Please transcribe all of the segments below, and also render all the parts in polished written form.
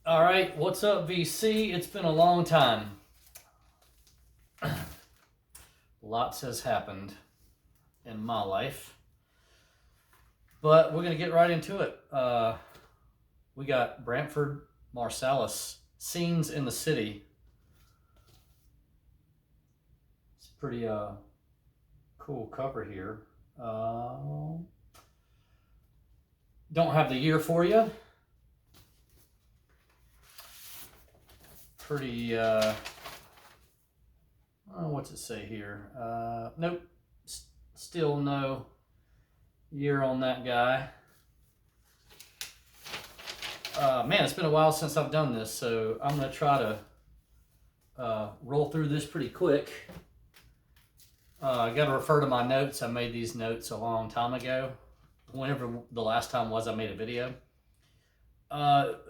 All right, what's up, VC? It's been a long time. Lots has happened in my life, but we're gonna get right into it. We got Branford Marsalis, Scenes in the City. It's a pretty cool cover here. Don't have the year for you. Pretty what's it say here? Nope. Still no year on that guy. Man, it's been a while since I've done this, so I'm going to try to roll through this pretty quick. I got to refer to my notes. I made these notes a long time ago. Whenever the last time was I made a video.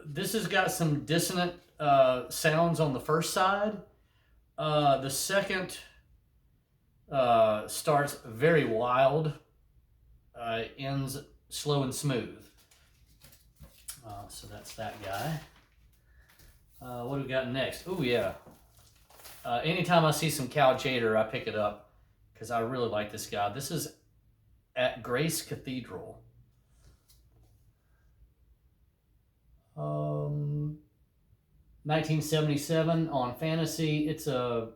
This has got some dissonant sounds on the first side. The second starts very wild, ends slow and smooth. So that's that guy. What do we got next? Oh yeah. Anytime I see some Cal Tjader, I pick it up because I really like this guy. This is at Grace Cathedral. 1977 on Fantasy. It's a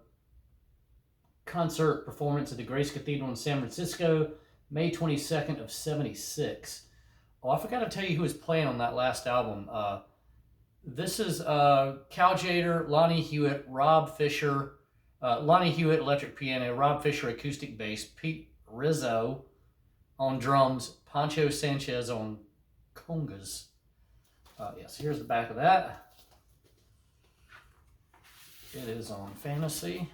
concert performance at the Grace Cathedral in San Francisco, May 22nd of 76. Oh, I forgot to tell you who was playing on that last album. This is Cal Tjader, Lonnie Hewitt, Rob Fisher, Lonnie Hewitt electric piano, Rob Fisher acoustic bass, Pete Rizzo on drums, Pancho Sanchez on congas. Yes, here's the back of that. It is on Fantasy.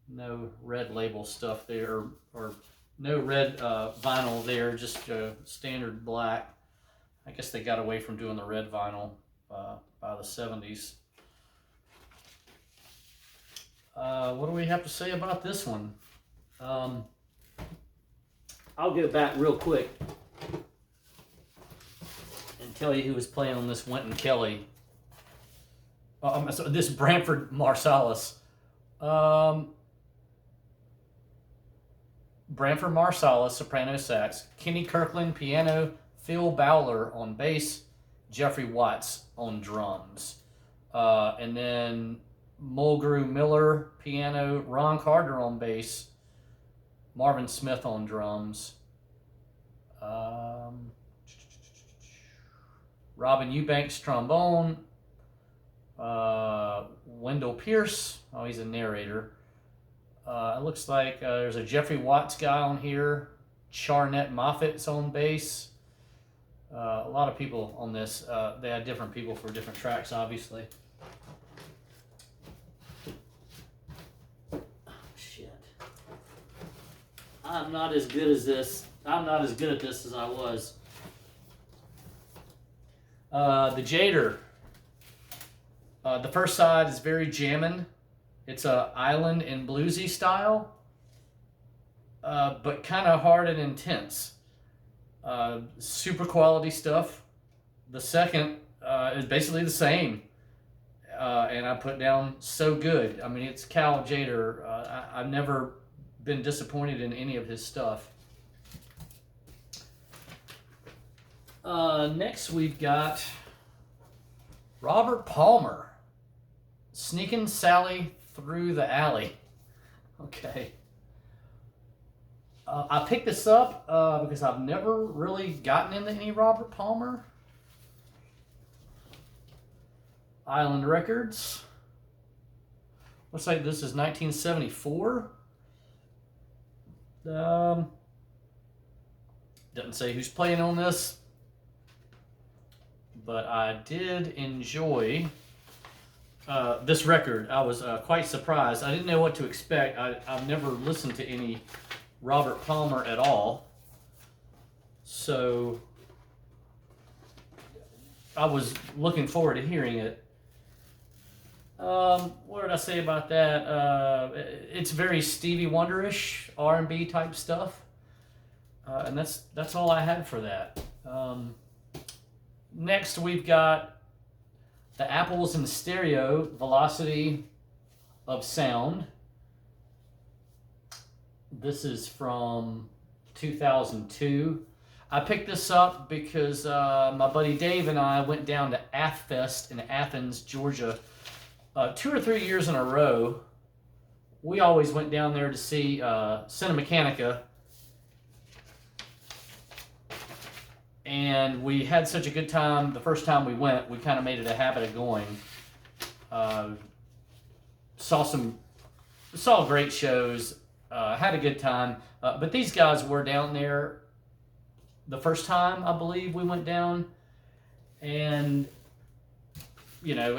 No red label stuff there, or no red vinyl there, just standard black. I guess they got away from doing the red vinyl by the 70s. What do we have to say about this one? I'll go back real quick and tell you who was playing on this Wynton Kelly. This Branford Marsalis. Branford Marsalis, soprano sax, Kenny Kirkland, piano, Phil Bowler on bass, Jeffrey Watts on drums. And then Mulgrew Miller, piano, Ron Carter on bass, Marvin Smith on drums. Robin Eubanks, trombone. Wendell Pierce, oh, he's a narrator. It looks like there's a Jeffrey Watts guy on here. Charnette Moffat's on bass. A lot of people on this. They had different people for different tracks, obviously. Oh, shit. I'm not as good as this. I'm not as good at this as I was. The Tjader. The first side is very jammin'. It's a island and bluesy style, but kind of hard and intense. Super quality stuff. The second is basically the same, and I put down so good. I mean, it's Cal Tjader. I've never been disappointed in any of his stuff. Next, we've got Robert Palmer, Sneakin' Sally Through the Alley. Okay. I picked this up because I've never really gotten into any Robert Palmer. Island Records. Looks like this is 1974. Doesn't say who's playing on this, but I did enjoy this record. I was quite surprised. I didn't know what to expect. I've never listened to any Robert Palmer at all. So I was looking forward to hearing it. What did I say about that? It's very Stevie Wonder-ish, R&B type stuff. And that's all I had for that. Next, we've got the Apples in Stereo, Velocity of Sound. This is from 2002. I picked this up because my buddy Dave and I went down to AthFest in Athens, Georgia, 2 or 3 years in a row. We always went down there to see Cinemechanica. And we had such a good time the first time we went, we kind of made it a habit of going. Saw great shows, had a good time. But these guys were down there the first time, I believe, we went down. And, you know,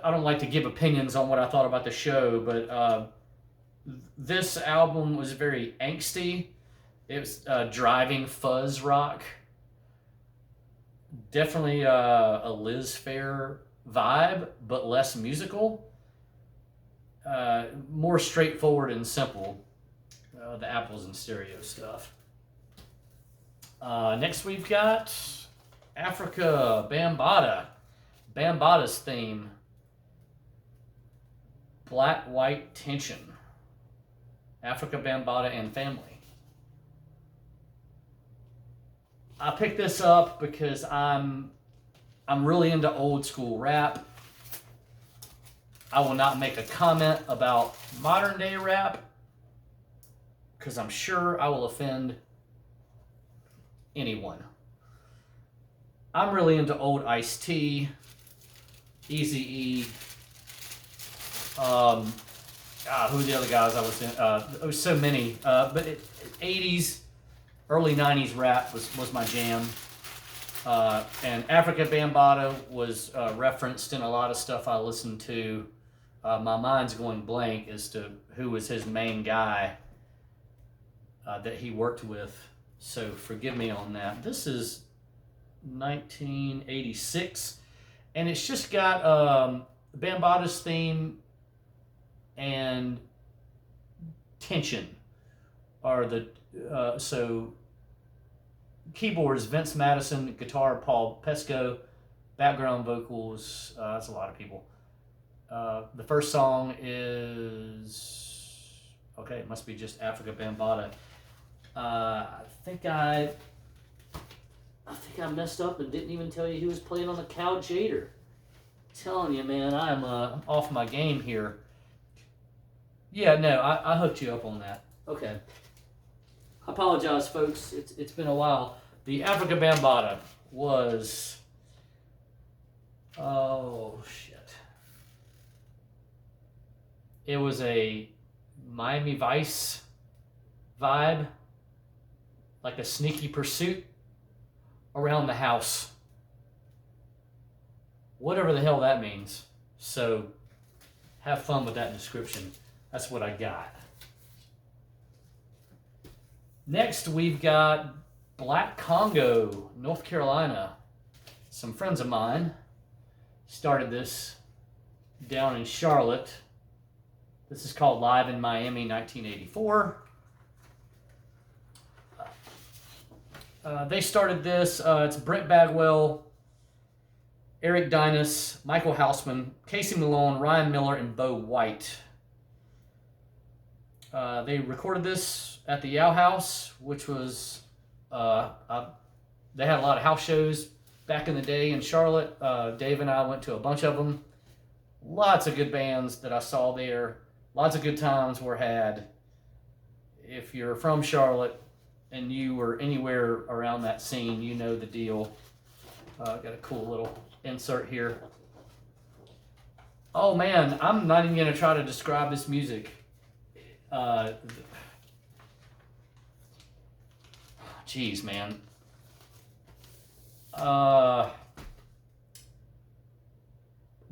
I don't like to give opinions on what I thought about the show, but this album was very angsty. It was driving fuzz rock. Definitely a Liz Phair vibe, but less musical. More straightforward and simple. The Apples in Stereo stuff. Next we've got Africa Bambaataa. Bambaataa's theme. Black White Tension. Africa Bambaataa and Family. I picked this up because I'm really into old school rap. I will not make a comment about modern day rap because I'm sure I will offend anyone. I'm really into old Ice-T, Eazy-E. Who are the other guys I was in? There was so many. But 80s, early 90s rap was my jam. And Africa Bambaataa was referenced in a lot of stuff I listened to. My mind's going blank as to who was his main guy that he worked with. So forgive me on that. This is 1986. And it's just got Bambaataa's theme and Tension are the... so keyboards, Vince Madison, guitar, Paul Pesco, background vocals, that's a lot of people. The first song is, okay, it must be just Africa Bambaataa. I think I messed up and didn't even tell you he was playing on the Cal Jader. Telling you, man, I'm off my game here. Yeah, no, I hooked you up on that. Okay. I apologize, folks. It's been a while. The Africa Bambaataa was... Oh, shit. It was a Miami Vice vibe. Like a sneaky pursuit around the house. Whatever the hell that means. So, have fun with that description. That's what I got. Next, we've got Black Congo, North Carolina. Some friends of mine started this down in Charlotte. This is called Live in Miami 1984. They started this. It's Brent Bagwell, Eric Dinas, Michael Houseman, Casey Malone, Ryan Miller, and Bo White. They recorded this at the Yow House, which was, they had a lot of house shows back in the day in Charlotte. Dave and I went to a bunch of them. Lots of good bands that I saw there. Lots of good times were had. If you're from Charlotte and you were anywhere around that scene, you know the deal. Got a cool little insert here. Oh man, I'm not even going to try to describe this music. Jeez, man.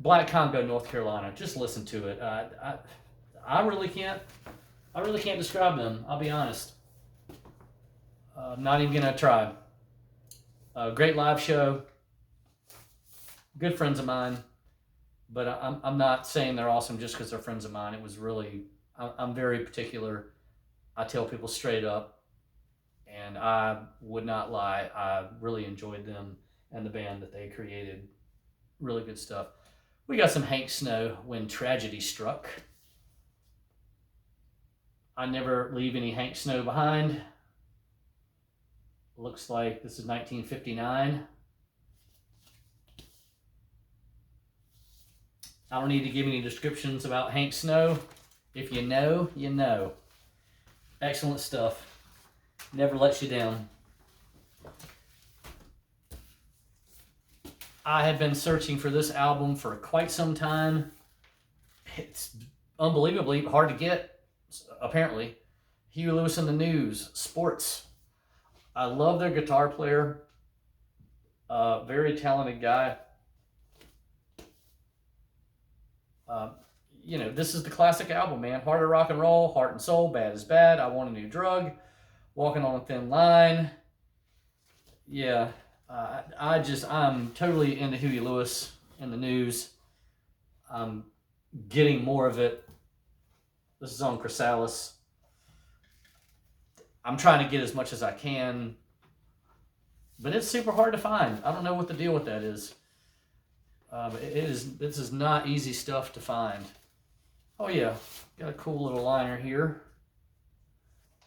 Black Congo, North Carolina. Just listen to it. I really can't describe them. I'll be honest. Not even gonna try. Great live show. Good friends of mine, but I'm not saying they're awesome just because they're friends of mine. It was really, I'm very particular. I tell people straight up, and I would not lie, I really enjoyed them and the band that they created. Really good stuff. We got some Hank Snow, When Tragedy Struck. I never leave any Hank Snow behind. Looks like this is 1959. I don't need to give any descriptions about Hank Snow. If you know, you know. Excellent stuff. Never lets you down. I have been searching for this album for quite some time. It's unbelievably hard to get, apparently. Huey Lewis and the News, Sports. I love their guitar player. Very talented guy. This is the classic album, man. Heart of Rock and Roll, Heart and Soul, Bad is Bad, I Want a New Drug, Walking on a Thin Line. Yeah, I'm totally into Huey Lewis and the News. I'm getting more of it. This is on Chrysalis. I'm trying to get as much as I can, but it's super hard to find. I don't know what the deal with that is. This is not easy stuff to find. Oh yeah, got a cool little liner here.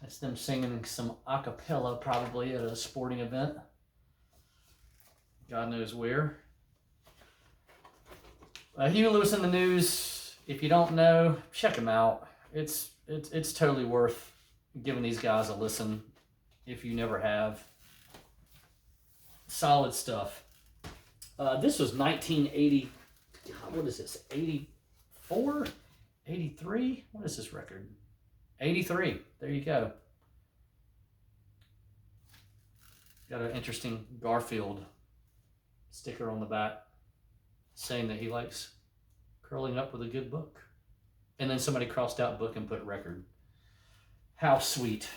That's them singing some a cappella probably at a sporting event. God knows where. Huey Lewis and the News, if you don't know, check them out. It's totally worth giving these guys a listen if you never have. Solid stuff. This was 1980. What is this? 84? 83? What is this record? 83. There you go. Got an interesting Garfield sticker on the back saying that he likes curling up with a good book. And then somebody crossed out book and put record. How sweet.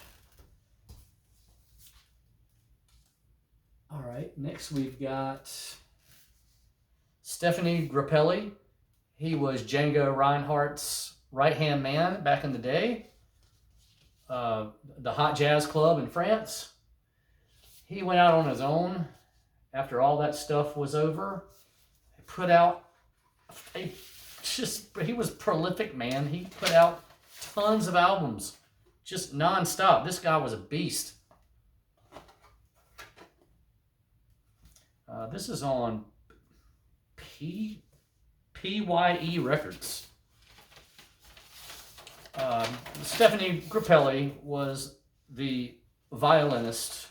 All right, next we've got Stephanie Grappelli. He was Django Reinhardt's right-hand man back in the day. The Hot Jazz Club in France. He went out on his own after all that stuff was over. He put out he was prolific, man. He put out tons of albums, just nonstop. This guy was a beast. This is on PYE Records. Stephanie Grappelli was the violinist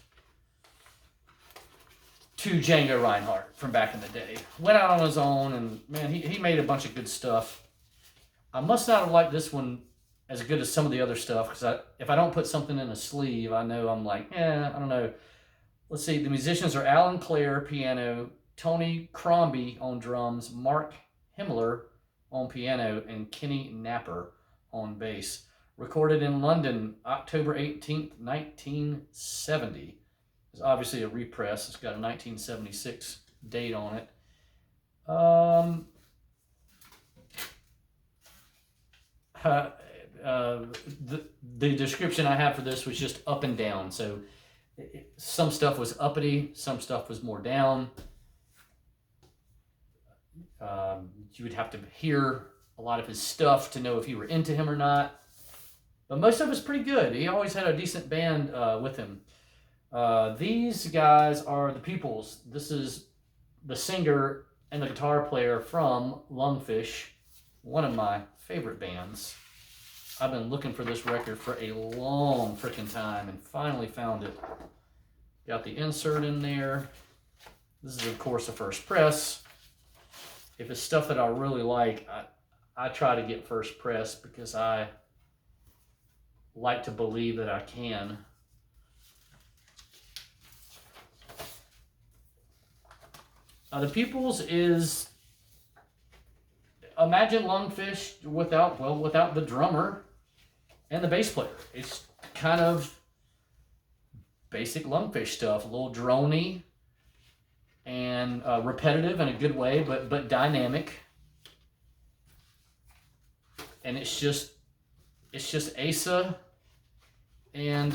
to Django Reinhardt from back in the day. Went out on his own, and man, he made a bunch of good stuff. I must not have liked this one as good as some of the other stuff, because if I don't put something in a sleeve, I know I'm like, I don't know. Let's see, the musicians are Alan Clare, piano, Tony Crombie on drums, Mark Himmler on piano, and Kenny Napper on bass. Recorded in London, October 18th, 1970. It's obviously a repress. It's got a 1976 date on it. The description I have for this was just up and down. So some stuff was uppity, some stuff was more down. You would have to hear a lot of his stuff to know if you were into him or not. But most of it was pretty good. He always had a decent band with him. These guys are the Peoples. This is the singer and the guitar player from Lungfish, one of my favorite bands. I've been looking for this record for a long freaking time and finally found it. Got the insert in there. This is, of course, a first press. If it's stuff that I really like, I try to get first press because I like to believe that I can. The Peoples is, imagine Lungfish without the drummer and the bass player. It's kind of basic Lungfish stuff, a little droney and repetitive in a good way, but dynamic. And it's just Asa and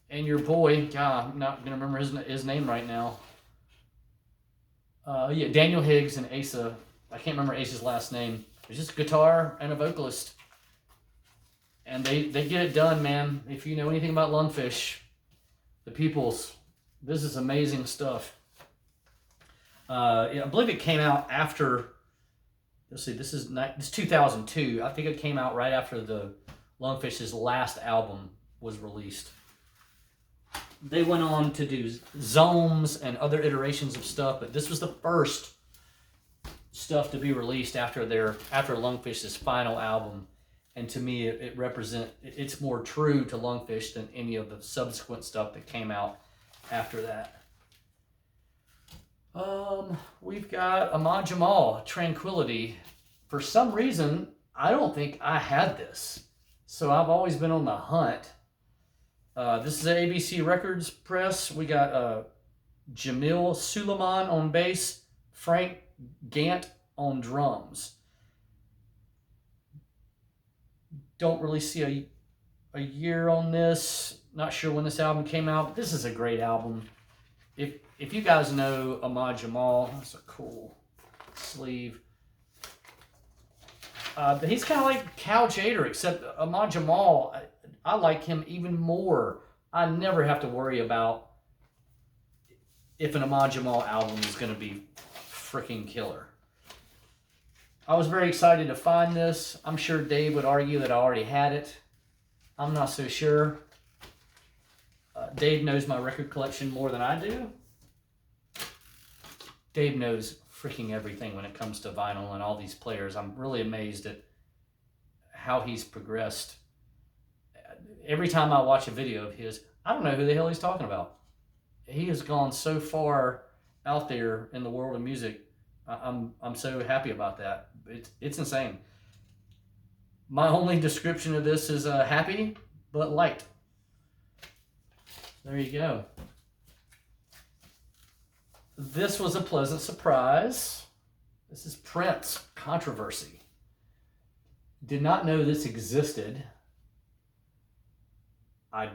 And your boy, God, I'm not going to remember his name right now. Yeah, Daniel Higgs and Asa. I can't remember Asa's last name. It's just a guitar and a vocalist. And they get it done, man. If you know anything about Lungfish, the Peoples, this is amazing stuff. Yeah, I believe it came out after, let's see, this is 2002. I think it came out right after the Lungfish's last album was released. They went on to do Zomes and other iterations of stuff, but this was the first stuff to be released after Lungfish's final album. And to me, it's more true to Lungfish than any of the subsequent stuff that came out after that. We've got Ahmad Jamal, Tranquility. For some reason, I don't think I had this, so I've always been on the hunt. This is an ABC Records press. We got Jamil Suleiman on bass, Frank Gant on drums. Don't really see a year on this. Not sure when this album came out, but this is a great album. If you guys know Ahmad Jamal, that's a cool sleeve. But he's kind of like Cal Tjader, except Ahmad Jamal, I like him even more. I never have to worry about if an Ahmad Jamal album is going to be freaking killer. I was very excited to find this. I'm sure Dave would argue that I already had it. I'm not so sure. Dave knows my record collection more than I do. Dave knows freaking everything when it comes to vinyl and all these players. I'm really amazed at how he's progressed. Every time I watch a video of his, I don't know who the hell he's talking about. He has gone so far out there in the world of music. I'm so happy about that. It's insane. My only description of this is happy but light. There you go. This was a pleasant surprise. This is Prince, Controversy. Did not know this existed. I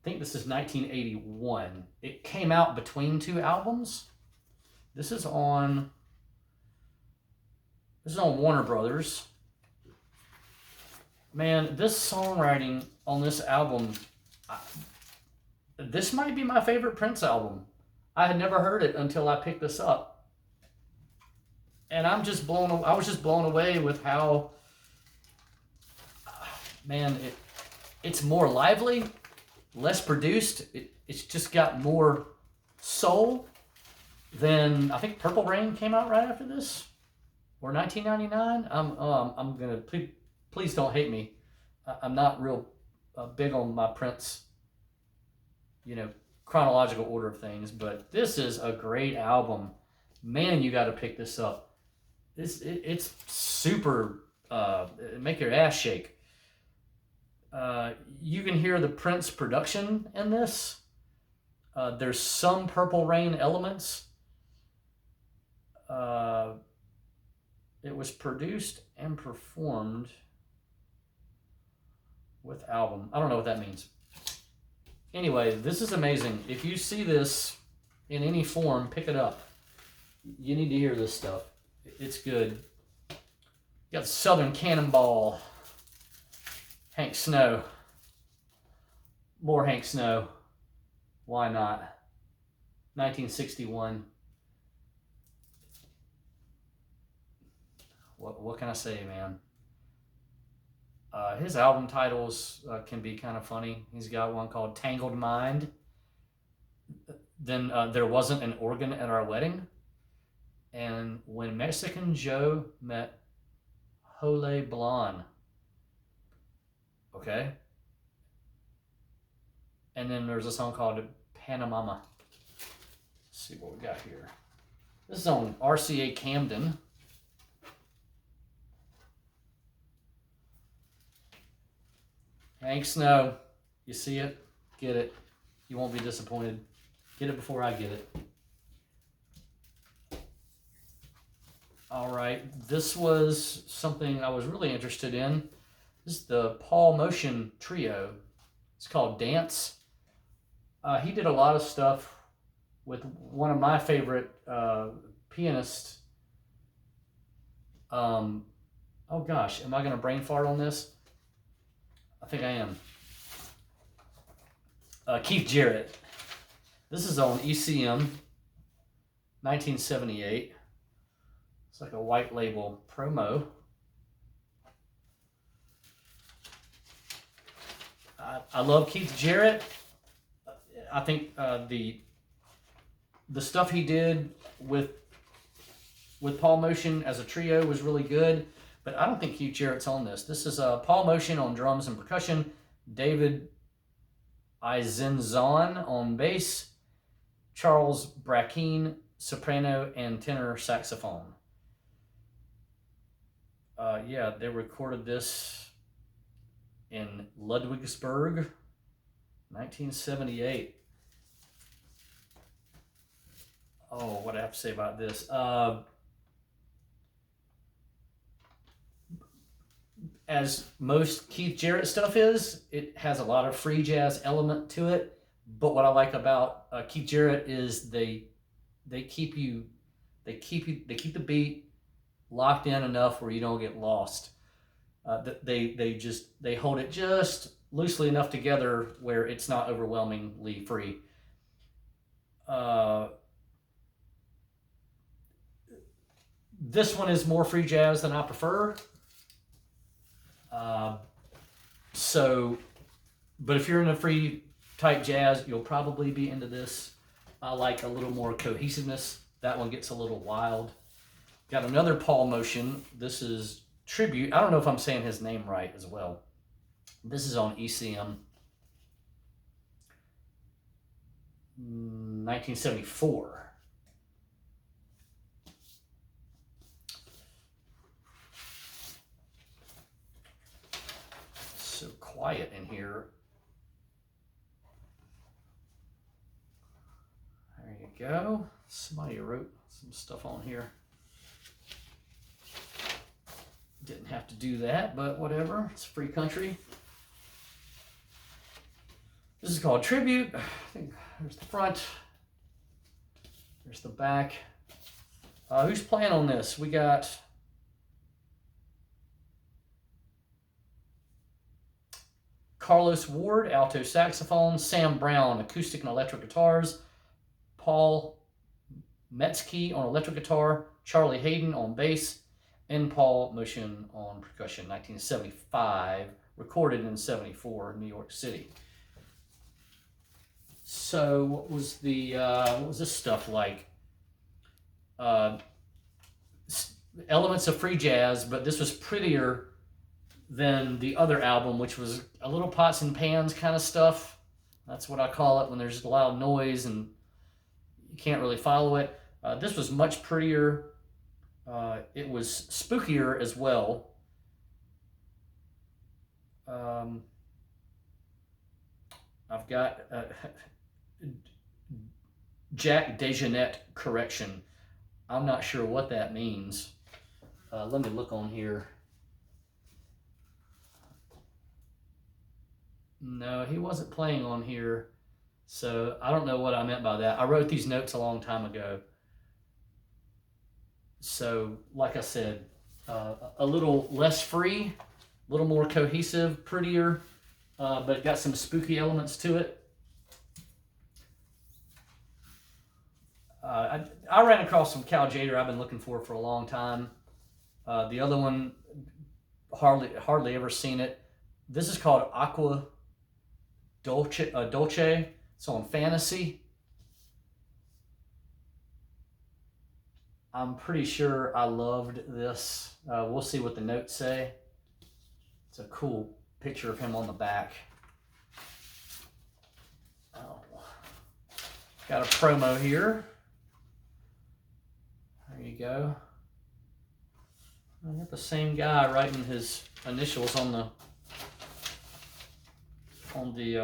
think this is 1981. It came out between two albums. This is on Warner Brothers. Man, this songwriting on this album, this might be my favorite Prince album. I had never heard it until I picked this up. And I was just blown away with how, man, it's more lively, less produced. It's just got more soul than, I think Purple Rain came out right after this, or 1999. I'm gonna, please don't hate me. I'm not real big on my Prince, chronological order of things, but this is a great album. Man, you got to pick this up. It's super, make your ass shake. You can hear the Prince production in this. There's some Purple Rain elements. It was produced and performed with album. I don't know what that means. Anyway, this is amazing. If you see this in any form, pick it up. You need to hear this stuff. It's good. You got Southern Cannonball. Hank Snow. More Hank Snow. Why not? 1961. What can I say, man? His album titles can be kind of funny. He's got one called Tangled Mind. Then There Wasn't an Organ at Our Wedding. And When Mexican Joe Met Jole Blon. Okay. And then there's a song called Panamama. Let's see what we got here. This is on RCA Camden. Hank Snow, you see it, get it. You won't be disappointed. Get it before I get it. All right, this was something I was really interested in. This is the Paul Motion Trio. It's called Dance. He did a lot of stuff with one of my favorite pianists. Oh gosh, am I going to brain fart on this? I think I am. Keith Jarrett. This is on ECM, 1978. It's like a white label promo. I love Keith Jarrett. I think the stuff he did with Paul Motian as a trio was really good, but I don't think Keith Jarrett's on this. This is Paul Motian on drums and percussion, David Izenzon on bass, Charles Brackeen, soprano and tenor saxophone. Yeah, they recorded this in Ludwigsburg, 1978. Oh, what do I have to say about this? As most Keith Jarrett stuff is, it has a lot of free jazz element to it. But what I like about Keith Jarrett is they keep the beat locked in enough where you don't get lost. They hold it just loosely enough together where it's not overwhelmingly free. This one is more free jazz than I prefer. But if you're in a free type jazz, you'll probably be into this. I like a little more cohesiveness. That one gets a little wild. Got another Paul Motian. This is Tribute. I don't know if I'm saying his name right as well. This is on ECM, 1974. So quiet in here. There you go. Somebody wrote some stuff on here. Didn't have to do that, but whatever. It's a free country. This is called Tribute. I think there's the front. There's the back. Who's playing on this? We got Carlos Ward, alto saxophone, Sam Brown, acoustic and electric guitars, Paul Metzke on electric guitar, Charlie Hayden on bass, and Paul Motian on percussion. 1975, recorded in 74 in New York City. So what was this stuff like? Elements of free jazz, but this was prettier than the other album, which was a little pots and pans kind of stuff. That's what I call it when there's a loud noise and you can't really follow it. This was much prettier. It was spookier as well. I've got Jack DeJohnette correction. I'm not sure what that means. Let me look on here. No, he wasn't playing on here, so I don't know what I meant by that. I wrote these notes a long time ago. So, like I said, a little less free, a little more cohesive, prettier, but it got some spooky elements to it. I ran across some Cal Tjader I've been looking for a long time. The other one, hardly ever seen it. This is called Aqua Dolce. It's on Fantasy. I'm pretty sure I loved this. We'll see what the notes say. It's a cool picture of him on the back. Oh. Got a promo here. There you go. I got the same guy writing his initials on the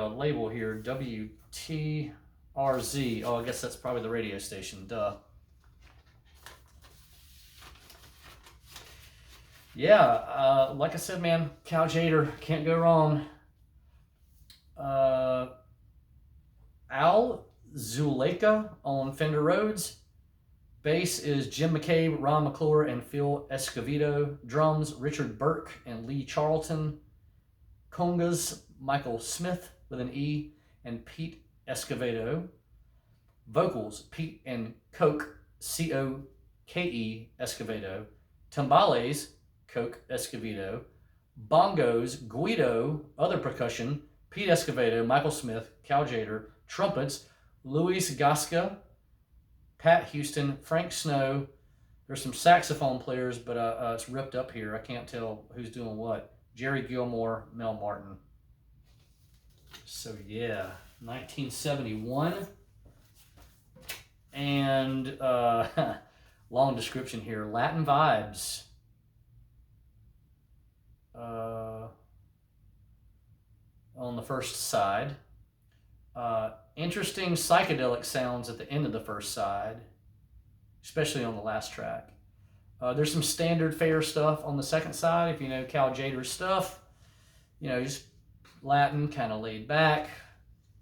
label here, WTRZ. Oh, I guess that's probably the radio station, duh. Yeah, like I said, man, Cal Tjader, can't go wrong. Al Zuleika on Fender Rhodes. Bass is Jim McCabe, Ron McClure, and Phil Escovedo. Drums, Richard Burke and Lee Charlton. Congas, Michael Smith with an E, and Pete Escovedo. Vocals, Pete and Coke, C-O-K-E, Escovedo. Timbales, Coke Escovedo. Bongos, Guido. Other percussion, Pete Escovedo, Michael Smith, Cal Jader. Trumpets, Luis Gasca, Pat Houston, Frank Snow. There's some saxophone players, but it's ripped up here. I can't tell who's doing what. Jerry Gilmore, Mel Martin. So yeah, 1971. And long description here. Latin Vibes. On the first side. Interesting psychedelic sounds at the end of the first side, especially on the last track. There's some standard fare stuff on the second side. If you know Cal Jader's stuff, you know, just Latin, kind of laid back,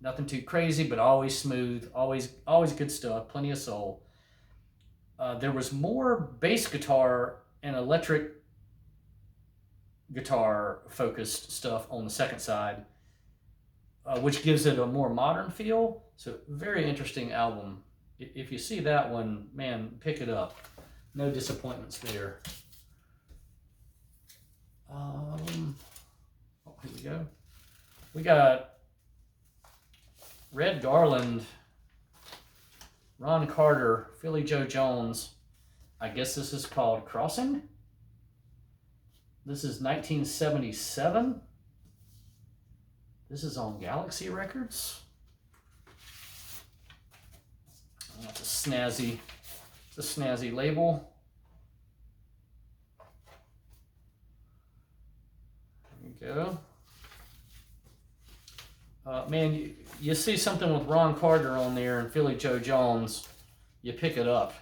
nothing too crazy, but always smooth, always good stuff, plenty of soul. There was more bass guitar and electric guitar focused stuff on the second side, which gives it a more modern feel. So very interesting album. If you see that one, man, pick it up. No disappointments there. Here we go. We got Red Garland, Ron Carter, Philly Joe Jones. I guess this is called Crossing. This is 1977. This is on Galaxy Records. That's a snazzy label. There you go. Man, you see something with Ron Carter on there and Philly Joe Jones, you pick it up.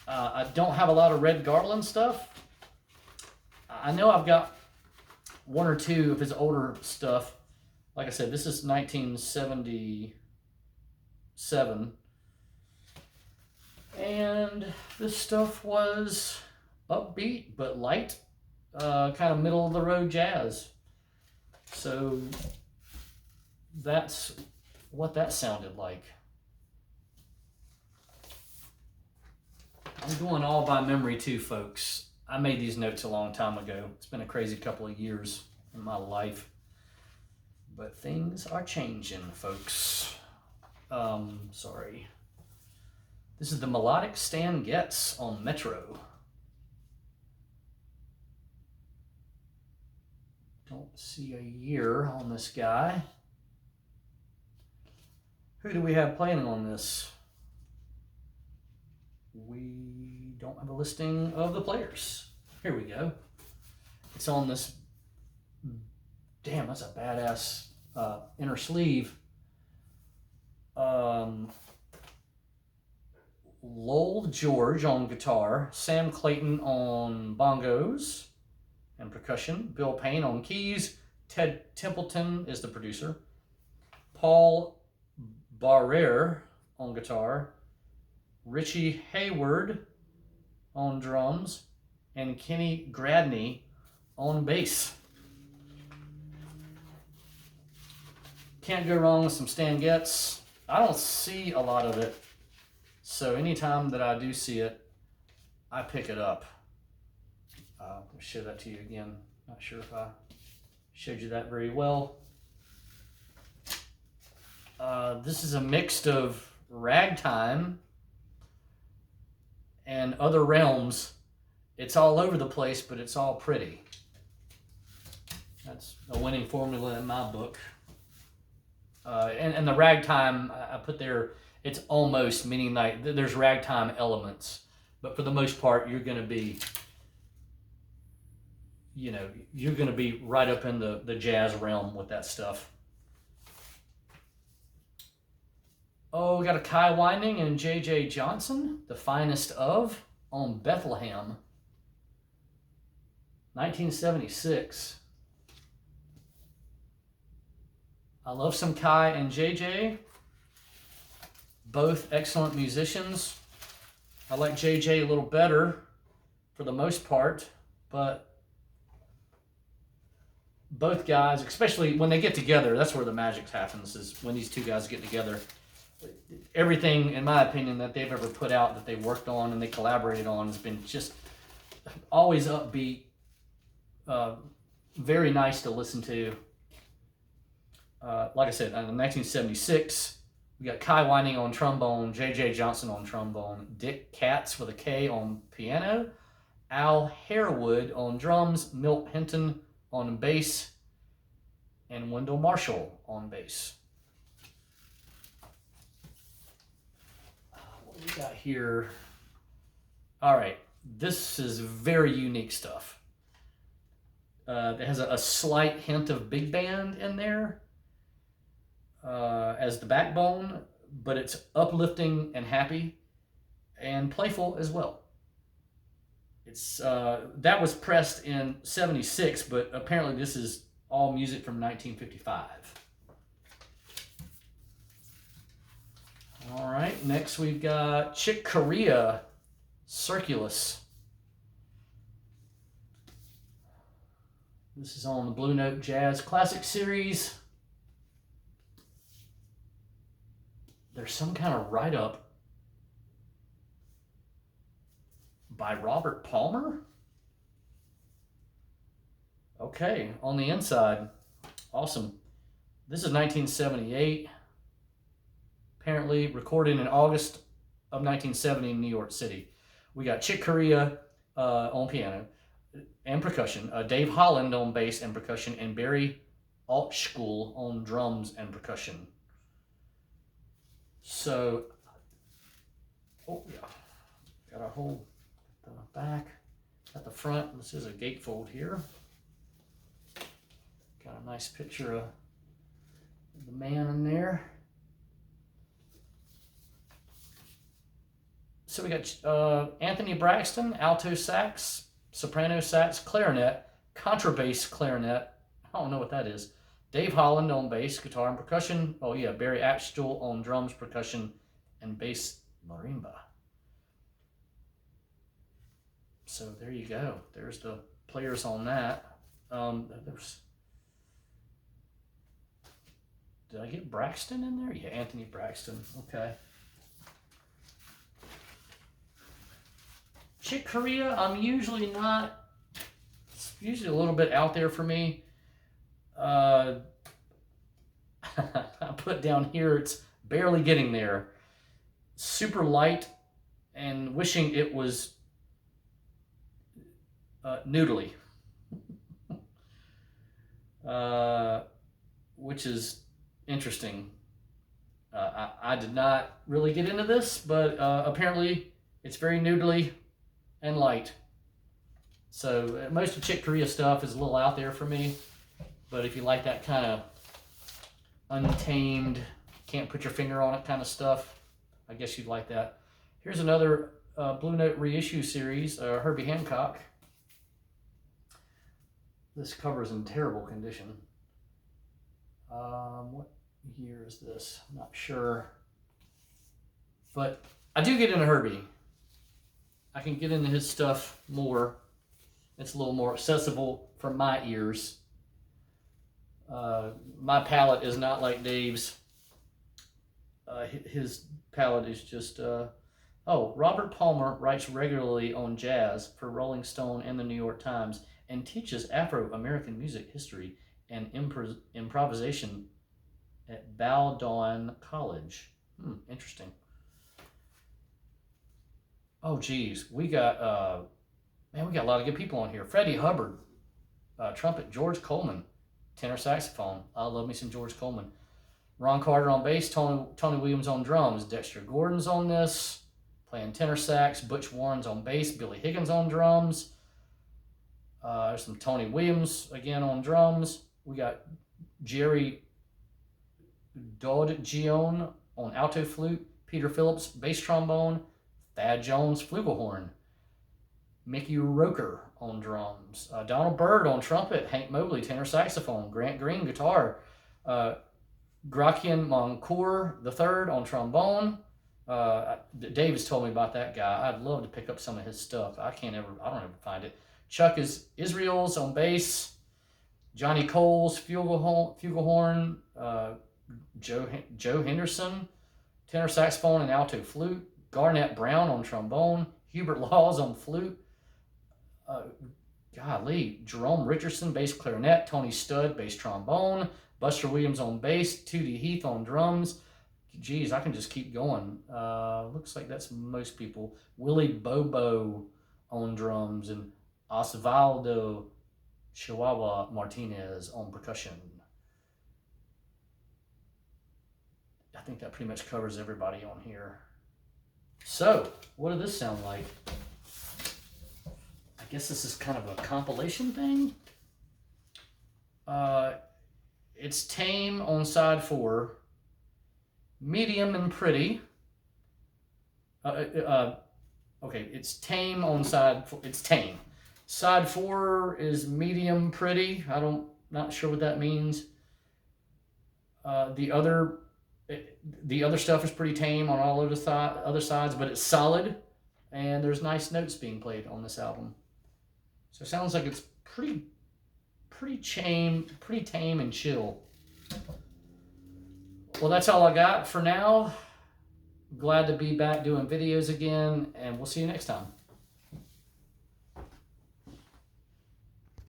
I don't have a lot of Red Garland stuff. I know I've got one or two of his older stuff. Like I said, this is 1977. And this stuff was upbeat but light, kind of middle of the road jazz. So that's what that sounded like. I'm going all by memory too, folks. I made these notes a long time ago. It's been a crazy couple of years in my life. But things are changing, folks. Sorry. This is the melodic Stan Getz on Metro. Don't see a year on this guy. Who do we have playing on this? We don't have a listing of the players. Here we go. It's on this. Damn, that's a badass inner sleeve. Lowell George on guitar, Sam Clayton on bongos and percussion, Bill Payne on keys, Ted Templeton is the producer, Paul Barrere on guitar, Richie Hayward on drums, and Kenny Gradney on bass. Can't go wrong with some Stan Getz. I don't see a lot of it, so anytime that I do see it, I pick it up. I'll show that to you again. Not sure if I showed you that very well. This is a mix of ragtime and other realms. It's all over the place, but it's all pretty. That's a winning formula in my book. And the ragtime, I put there, it's almost, meaning like there's ragtime elements. But for the most part, you're going to be, you know, you're going to be right up in the jazz realm with that stuff. Oh, we got a Kai Winding and J.J. Johnson, The Finest Of, on Bethlehem, 1976. I love some Kai and JJ. Both excellent musicians. I like JJ a little better for the most part, but both guys, especially when they get together, that's where the magic happens, is when these two guys get together. Everything, in my opinion, that they've ever put out, that they worked on and they collaborated on, has been just always upbeat, very nice to listen to. Like I said, in 1976, we got Kai Whining on trombone, J.J. Johnson on trombone, Dick Katz with a K on piano, Al Harewood on drums, Milt Hinton on bass, and Wendell Marshall on bass. What do we got here? All right, this is very unique stuff. It has a slight hint of big band in there as the backbone, but it's uplifting and happy and playful as well. It's that was pressed in '76, but apparently this is all music from 1955. All right, next we've got Chick Corea, Circulus. This is on the Blue Note Jazz Classic Series. There's some kind of write-up by Robert Palmer? Okay, on the inside. Awesome. This is 1978. Apparently recorded in August of 1970 in New York City. We got Chick Corea on piano and percussion, Dave Holland on bass and percussion, and Barry Altschul on drums and percussion. So, oh yeah, got a whole the back, at the front. This is a gatefold here. Got a nice picture of the man in there. So we got Anthony Braxton, alto sax, soprano sax, clarinet, contrabass clarinet. I don't know what that is. Dave Holland on bass, guitar, and percussion. Oh yeah, Barry Altschul on drums, percussion, and bass marimba. So there you go. There's the players on that. Did I get Braxton in there? Yeah, Anthony Braxton. Okay. Chick Corea, I'm usually not. It's usually a little bit out there for me. I put down here, it's barely getting there. Super light and wishing it was noodly. Which is interesting. I did not really get into this, but apparently it's very noodly and light. So most of Chick Corea stuff is a little out there for me. But if you like that kind of untamed, can't put your finger on it kind of stuff, I guess you'd like that. Here's another Blue Note reissue series, Herbie Hancock. This cover is in terrible condition. What year is this? I'm not sure. But I do get into Herbie. I can get into his stuff more. It's a little more accessible for my ears. My palate is not like Dave's. His palate is just... Robert Palmer writes regularly on jazz for Rolling Stone and the New York Times and teaches Afro-American music history and improvisation at Bowdoin College. Interesting. Oh, geez. We got a lot of good people on here. Freddie Hubbard, trumpet. George Coleman, tenor saxophone. I love me some George Coleman. Ron Carter on bass. Tony Williams on drums. Dexter Gordon's on this, playing tenor sax. Butch Warren's on bass. Billy Higgins on drums. There's some Tony Williams again on drums. We got Jerry Dodgione on alto flute. Peter Phillips, bass trombone. Thad Jones, flugelhorn. Mickey Roker on drums. Donald Byrd on trumpet. Hank Mobley, tenor saxophone. Grant Green, guitar. Gracian Moncour III on trombone. Dave has told me about that guy. I'd love to pick up some of his stuff. I don't ever find it. Chuck Israels on bass. Johnny Coles, flugelhorn. Joe Henderson, tenor saxophone and alto flute. Garnett Brown on trombone. Hubert Laws on flute. Jerome Richardson, bass clarinet. Tony Studd, bass trombone. Buster Williams on bass. Tootie Heath on drums. Geez, I can just keep going. Looks like that's most people. Willie Bobo on drums and Osvaldo Chihuahua Martinez on percussion. I think that pretty much covers everybody on here. So, what did this sound like? I guess this is kind of a compilation thing. It's tame on side 4, medium and pretty. Okay, it's tame on side 4. It's tame. Side 4 is medium pretty. Not sure what that means. The other stuff is pretty tame on all of the other sides, but it's solid, and there's nice notes being played on this album. So it sounds like it's pretty tame and chill. Well, that's all I got for now. Glad to be back doing videos again, and we'll see you next time.